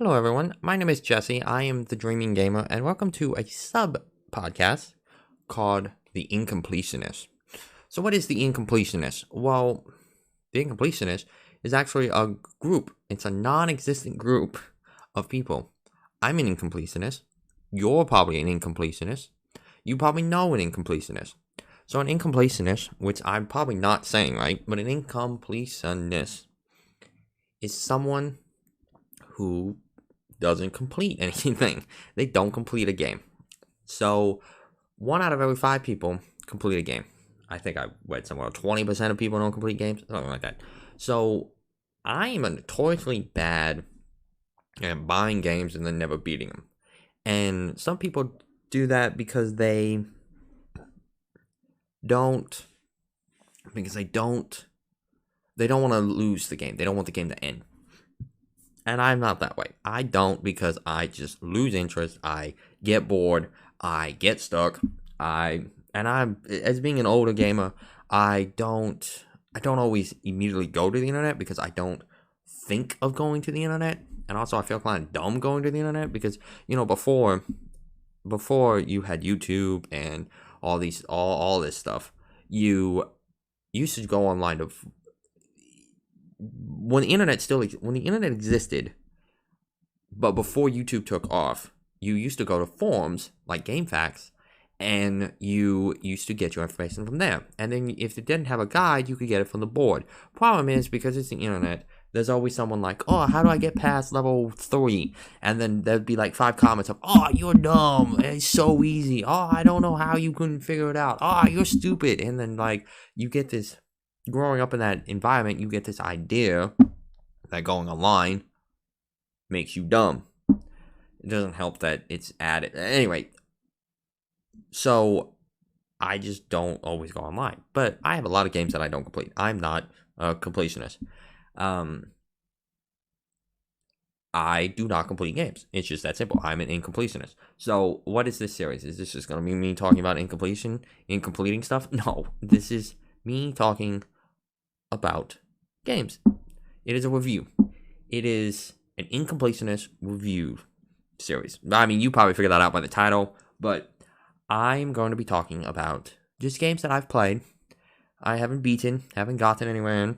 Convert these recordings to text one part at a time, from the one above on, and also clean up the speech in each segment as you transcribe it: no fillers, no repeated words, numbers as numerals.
Hello, everyone. My name is Jesse. I am the Dreaming Gamer, and welcome to a sub podcast called The Incompletionist. So, what is The Incompletionist? Well, The Incompletionist is actually a group, it's a non existent group of people. I'm an incompletionist. You're probably an incompletionist. You probably know an incompletionist. So, an incompletionist, which I'm probably not saying right, but an incompletionist is someone who doesn't complete anything. They don't complete a game. So, 1 out of every 5 people complete a game. I think I read somewhere 20% of people don't complete games, something like that. So, I am notoriously bad at buying games and then never beating them. And some people do that because they don't want to lose the game. They don't want the game to end. And I'm not that way. I don't, because I just lose interest. I get bored. I get stuck. As being an older gamer, I don't always immediately go to the internet because I don't think of going to the internet. And also I feel kind of dumb going to the internet because, before you had YouTube and all this stuff, you used to go online to when the internet existed, but before YouTube took off, you used to go to forums like GameFAQs, and you used to get your information from there. And then if it didn't have a guide, you could get it from the board. Problem is, because it's the internet, there's always someone like, oh, how do I get past level 3? And then there'd be like 5 comments of, oh, you're dumb. It's so easy. Oh, I don't know how you couldn't figure it out. Oh, you're stupid. And then like you get this. Growing up in that environment, you get this idea that going online makes you dumb. It doesn't help that it's added. Anyway, so I just don't always go online. But I have a lot of games that I don't complete. I'm not a completionist. I do not complete games. It's just that simple. I'm an incompletionist. So what is this series? Is this just going to be me talking about incompleting stuff? No, this is me talking about games. It is a review. It is an incompletionist review series. I mean, you probably figured that out by the title, but I'm going to be talking about just games that I've played. I haven't beaten, haven't gotten anywhere in.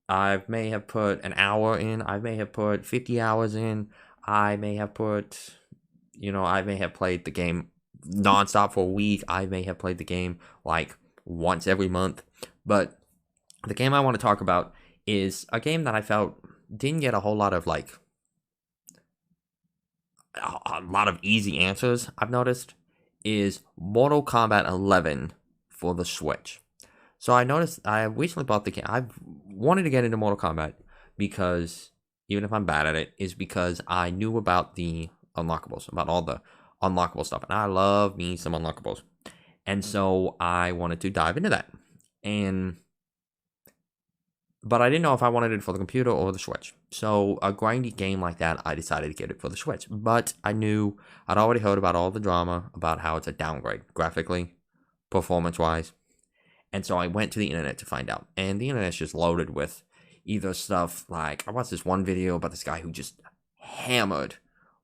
I may have put an hour in. I may have put 50 hours in. I may have played the game nonstop for a week. I may have played the game like once every month. But the game I want to talk about is a game that I felt didn't get a whole lot of a lot of easy answers. I've noticed is Mortal Kombat 11 for the Switch. So I noticed I recently bought the game. I've wanted to get into Mortal Kombat because even if I'm bad at it, is because I knew about the unlockables, about all the unlockable stuff, and I love me some unlockables, and so I wanted to dive into that, but I didn't know if I wanted it for the computer or the Switch. So a grindy game like that, I decided to get it for the Switch. But I knew I'd already heard about all the drama about how it's a downgrade graphically, performance-wise. And so I went to the internet to find out. And the internet's just loaded with either stuff like, I watched this one video about this guy who just hammered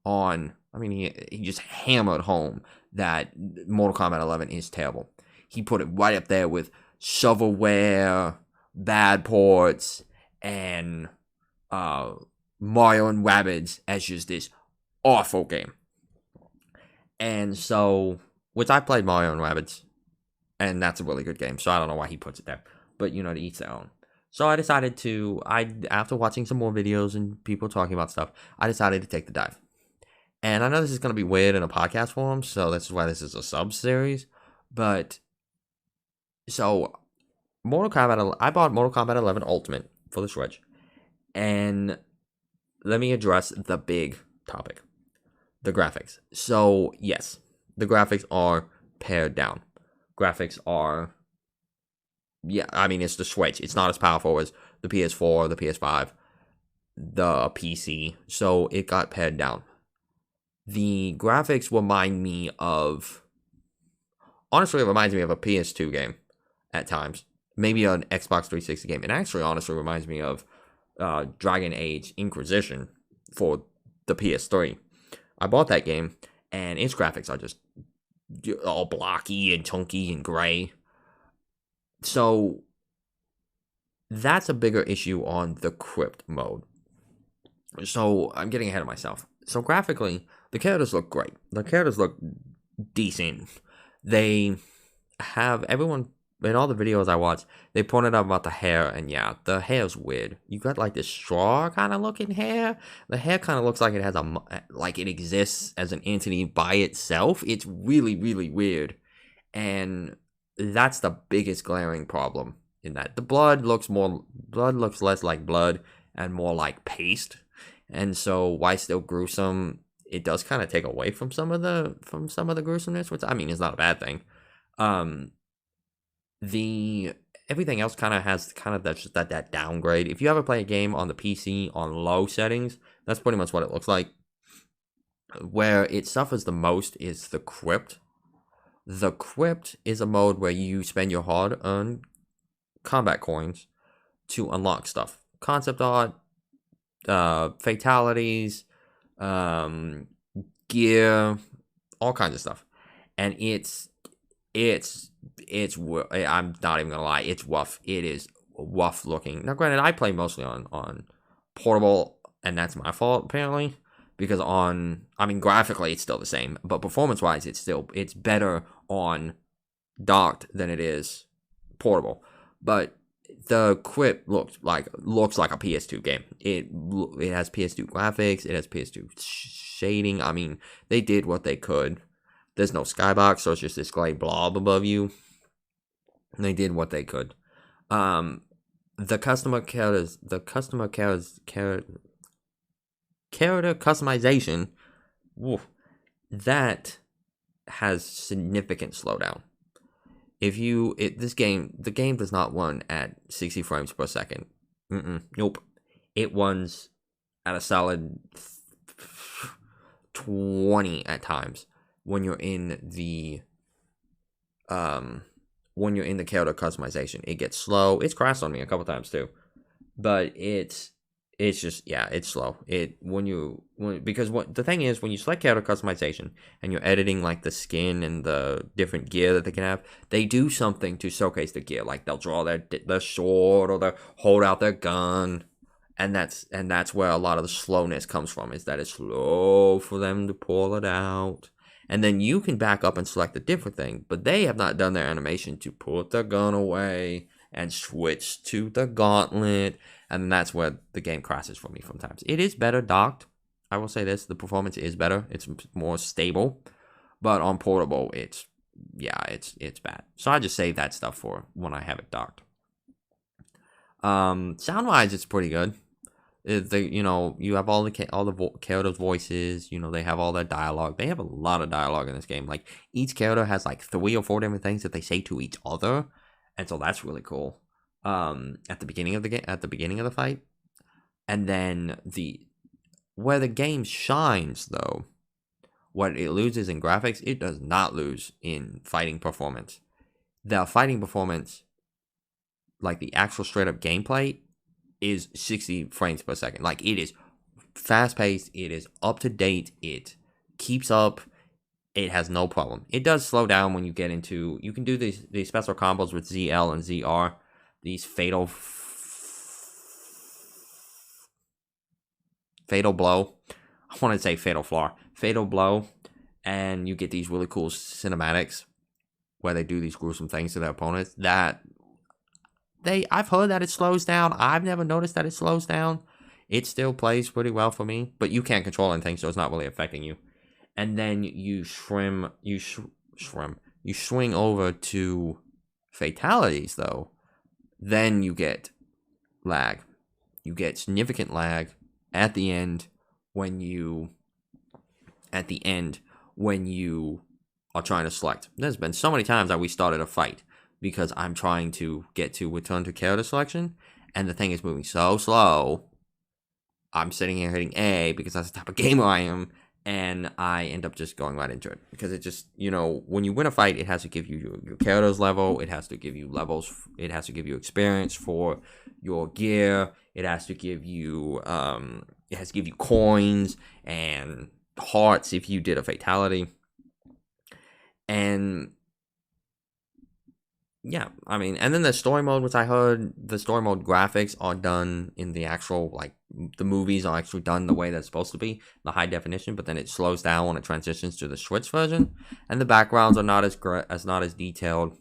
he just hammered home that Mortal Kombat 11 is terrible. He put it right up there with shovelware, bad ports, and Mario and Rabbids as just this awful game. And so, which I played Mario and Rabbids, and that's a really good game, so I don't know why he puts it there. But, to each their own. So I decided after watching some more videos and people talking about stuff, I decided to take the dive. And I know this is going to be weird in a podcast form, so that's why this is a sub-series. But, so I bought Mortal Kombat 11 Ultimate for the Switch, and let me address the big topic, the graphics. So, yes, the graphics are pared down. Graphics are, it's the Switch. It's not as powerful as the PS4, the PS5, the PC, so it got pared down. The graphics remind me of, honestly, it reminds me of a PS2 game at times. Maybe an Xbox 360 game. It actually honestly reminds me of Dragon Age Inquisition for the PS3. I bought that game, and its graphics are just all blocky and chunky and gray. So that's a bigger issue on the crypt mode. So I'm getting ahead of myself. So graphically, the characters look great. The characters look decent. They have everyone in all the videos I watch, they pointed out about the hair, and yeah, the hair's weird. You got like this straw kind of looking hair. The hair kind of looks like it has like it exists as an entity by itself. It's really, really weird, and that's the biggest glaring problem in that. The blood looks less like blood and more like paste, and so why still gruesome? It does kind of take away from some of the gruesomeness, which I mean is not a bad thing. The everything else kind of has that downgrade. If you ever play a game on the PC on low settings, that's pretty much what it looks like. Where it suffers the most is the crypt. The crypt is a mode where you spend your hard-earned combat coins to unlock stuff, concept art, fatalities, gear, all kinds of stuff, and I'm not even gonna lie, it's rough. It is rough looking. Now, granted, I play mostly on portable, and that's my fault apparently, because graphically it's still the same, but performance wise, it's better on docked than it is portable. But the crypt looks like a PS2 game. It has PS2 graphics. It has PS2 shading. I mean, they did what they could. There's no skybox, so it's just this gray blob above you. And they did what they could. The character customization, that has significant slowdown. The game does not run at 60 frames per second. Nope. It runs at a solid 20 at times when you're in the character customization. It gets slow. It's crashed on me a couple times too, but it's just, yeah, it's slow. Because the thing is, when you select character customization and you're editing like the skin and the different gear that they can have, they do something to showcase the gear. Like they'll draw their sword, or they'll hold out their gun, and that's where a lot of the slowness comes from. Is that it's slow for them to pull it out. And then you can back up and select a different thing, but they have not done their animation to put the gun away and switch to the gauntlet, and that's where the game crashes for me sometimes. It is better docked. I will say this, the performance is better. It's more stable, but on portable, it's bad. So I just save that stuff for when I have it docked. Sound-wise, it's pretty good. You have all the characters' voices. They have all their dialogue. They have a lot of dialogue in this game. Like each character has like 3 or 4 different things that they say to each other, and so that's really cool. At the beginning of the game, at the beginning of the fight, and then where the game shines though, what it loses in graphics, it does not lose in fighting performance. The fighting performance, like the actual straight up gameplay, is 60 frames per second. Like it is fast paced, it is up to date, it keeps up, it has no problem. It does slow down when you get into, you can do these special combos with ZL and ZR, these fatal blow. I want to say fatal flaw. Fatal blow, and you get these really cool cinematics where they do these gruesome things to their opponents. I've heard that it slows down. I've never noticed that it slows down. It still plays pretty well for me, but you can't control anything, so it's not really affecting you. And then you swing over to fatalities though. Then you get lag. You get significant lag at the end when you are trying to select. There's been so many times that we started a fight because I'm trying to get to return to character selection, and the thing is moving so slow. I'm sitting here hitting A because that's the type of gamer I am, and I end up just going right into it. Because it just, when you win a fight, it has to give you your character's level, it has to give you levels, it has to give you experience for your gear, it has to give you it has to give you coins and hearts if you did a fatality. And yeah, I mean, and then the story mode, which I heard the story mode graphics are done in the actual, like, the movies are actually done the way that's supposed to be, the high definition, but then it slows down when it transitions to the Switch version, and the backgrounds are not as detailed.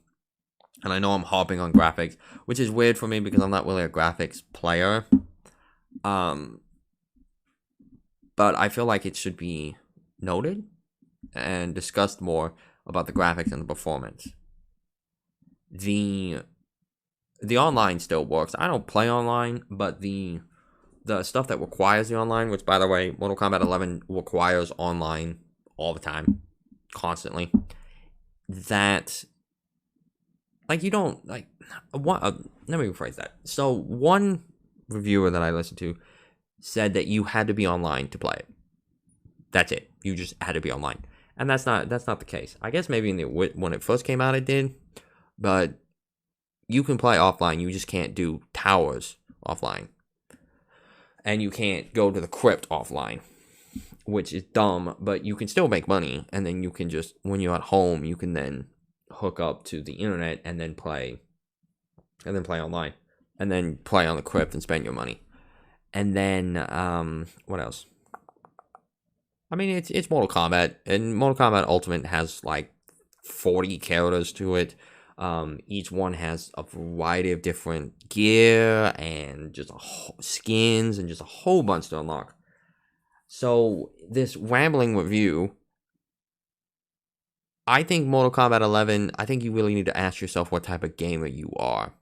And I know I'm hopping on graphics, which is weird for me because I'm not really a graphics player. But I feel like it should be noted and discussed more about the graphics and the performance. The online still works. I don't play online, but the stuff that requires the online, which, by the way, Mortal Kombat 11 requires online all the time, constantly. That, like, you don't, like, let me rephrase that. So one reviewer that I listened to said that you had to be online to play it. That's it. You just had to be online, and that's not the case. I guess maybe when it first came out, it did. But you can play offline. You just can't do towers offline. And you can't go to the crypt offline, which is dumb, but you can still make money. And then you can just, when you're at home, you can then hook up to the internet and then play online. And then play on the crypt and spend your money. And then, what else? I mean, it's Mortal Kombat. And Mortal Kombat Ultimate has like 40 characters to it. Each one has a variety of different gear and just skins and just a whole bunch to unlock. So this rambling review, I think Mortal Kombat 11, I think you really need to ask yourself what type of gamer you are.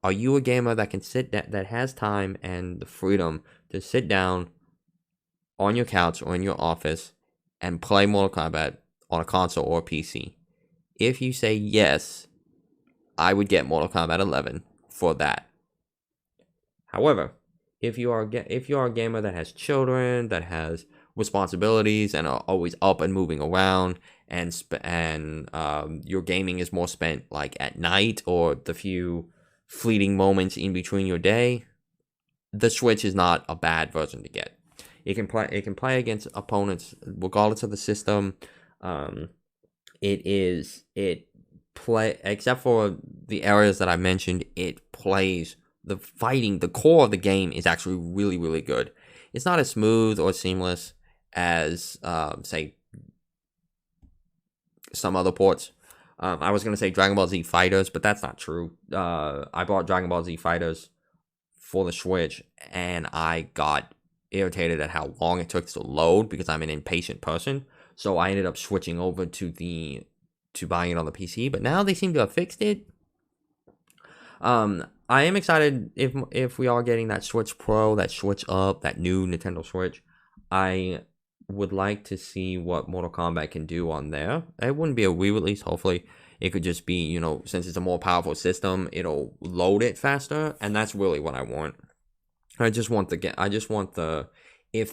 Are you a gamer that can that has time and the freedom to sit down on your couch or in your office and play Mortal Kombat on a console or a PC? If you say yes, I would get Mortal Kombat 11 for that. However, if you are a gamer that has children, that has responsibilities, and are always up and moving around, and your gaming is more spent like at night or the few fleeting moments in between your day, the Switch is not a bad version to get. It can play against opponents regardless of the system. Except for the areas that I mentioned, it plays the core of the game is actually really, really good. It's not as smooth or seamless as, say, some other ports. I was going to say Dragon Ball Z Fighters, but that's not true. I bought Dragon Ball Z Fighters for the Switch, and I got irritated at how long it took to load because I'm an impatient person. So I ended up switching over to buying it on the PC, but now they seem to have fixed it. I am excited if we are getting that Switch Pro, that Switch Up, that new Nintendo Switch. I would like to see what Mortal Kombat can do on there. It wouldn't be a re-release. Hopefully, it could just be, since it's a more powerful system, it'll load it faster, and that's really what I want. If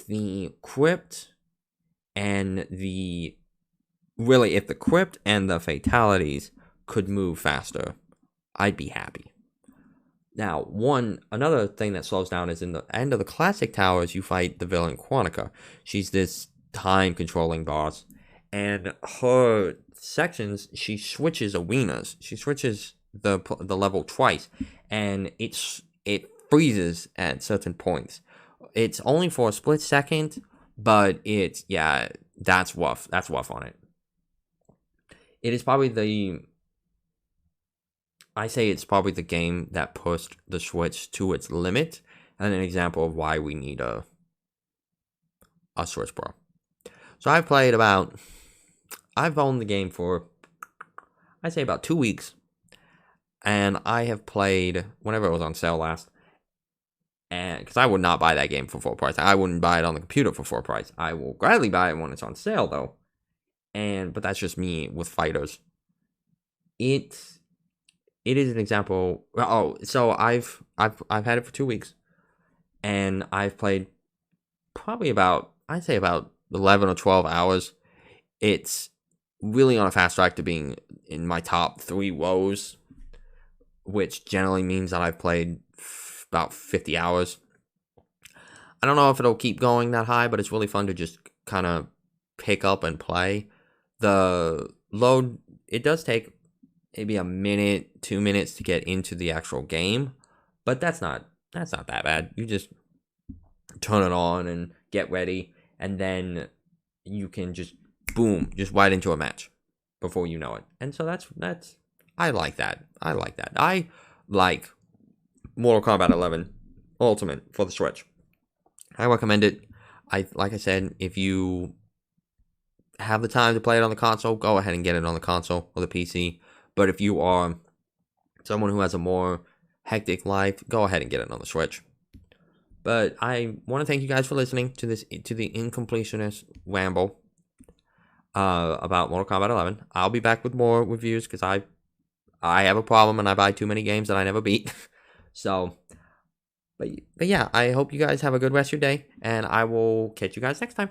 the crypt and if the crypt and the fatalities could move faster, I'd be happy. Now, another thing that slows down is in the end of the classic towers, you fight the villain Quantica. She's this time-controlling boss, and her sections, she switches arenas. She switches the level twice, and it freezes at certain points. It's only for a split second, but that's rough. That's rough on it. It is probably it's probably the game that pushed the Switch to its limit, and an example of why we need a Switch Pro. So I've owned the game for, I'd say, about 2 weeks, and I have played whenever it was on sale last, and because I would not buy that game for full price. I wouldn't buy it on the computer for full price. I will gladly buy it when it's on sale, though. But that's just me with fighters. It is an example. So I've had it for 2 weeks, and I've played probably about 11 or 12 hours. It's really on a fast track to being in my top 3 woes, which generally means that I've played about 50 hours. I don't know if it'll keep going that high, but it's really fun to just kind of pick up and play. The load, it does take maybe a minute, 2 minutes to get into the actual game, but that's not that bad. You just turn it on and get ready, and then you can just boom, just right into a match before you know it. And so that's I like that. I like Mortal Kombat 11 Ultimate for the Switch. I recommend it. Like I said, if you have the time to play it on the console, go ahead and get it on the console or the PC. But if you are someone who has a more hectic life, go ahead and get it on the Switch. But I want to thank you guys for listening to the Incompletionist ramble about Mortal Kombat 11. I'll be back with more reviews because I have a problem and I buy too many games that I never beat. So, but yeah, I hope you guys have a good rest of your day, and I will catch you guys next time.